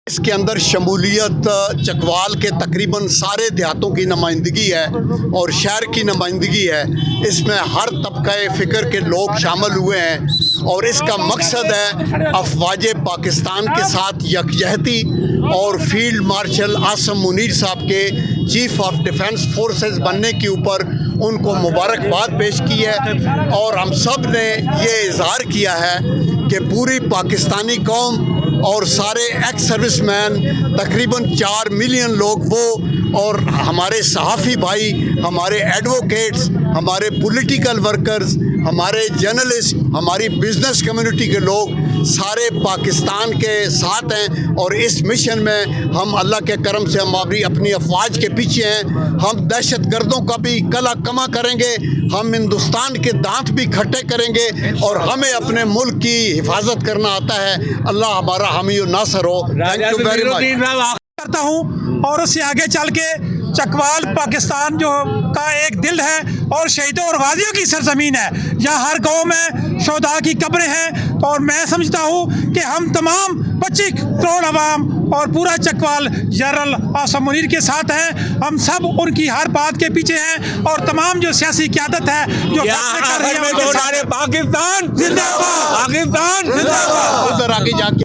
اس کے اندر شمولیت چکوال کے تقریباً سارے دیہاتوں کی نمائندگی ہے اور شہر کی نمائندگی ہے۔ اس میں ہر طبقہ فکر کے لوگ شامل ہوئے ہیں اور اس کا مقصد ہے افواج پاکستان کے ساتھ یکجہتی اور فیلڈ مارشل عاصم منیر صاحب کے چیف آف ڈیفنس فورسز بننے کے اوپر ان کو مبارکباد پیش کی ہے، اور ہم سب نے یہ اظہار کیا ہے کہ پوری پاکستانی قوم اور سارے ایکس سروس مین تقریباً 4 ملین لوگ وہ اور ہمارے صحافی بھائی، ہمارے ایڈوکیٹس، ہمارے پولیٹیکل ورکرز، ہمارے جرنلسٹ، ہماری بزنس کمیونٹی کے لوگ سارے پاکستان کے ساتھ ہیں، اور اس مشن میں ہم اللہ کے کرم سے ہم اپنی افواج کے پیچھے ہیں۔ ہم دہشت گردوں کا بھی کلا کما کریں گے، ہم ہندوستان کے دانت بھی کھٹے کریں گے، اور ہمیں اپنے ملک کی حفاظت کرنا آتا ہے۔ اللہ ہمارا حامی و ناصر ہو۔ تھینک یو ویری مچ کرتا ہوں، اور اس سے آگے چل کے چکوال پاکستان جو کا ایک دل ہے اور شہیدوں اور غازیوں کی سرزمین ہے، جہاں ہر گاؤں میں شہداء کی قبریں ہیں، اور میں سمجھتا ہوں کہ ہم تمام 25 کروڑ عوام اور پورا چکوال جنرل عاصم منیر کے ساتھ ہیں۔ ہم سب ان کی ہر بات کے پیچھے ہیں، اور تمام جو سیاسی قیادت ہے جو پاکستان زندہ باد، پاکستان زندہ باد، ادھر آگے جا کے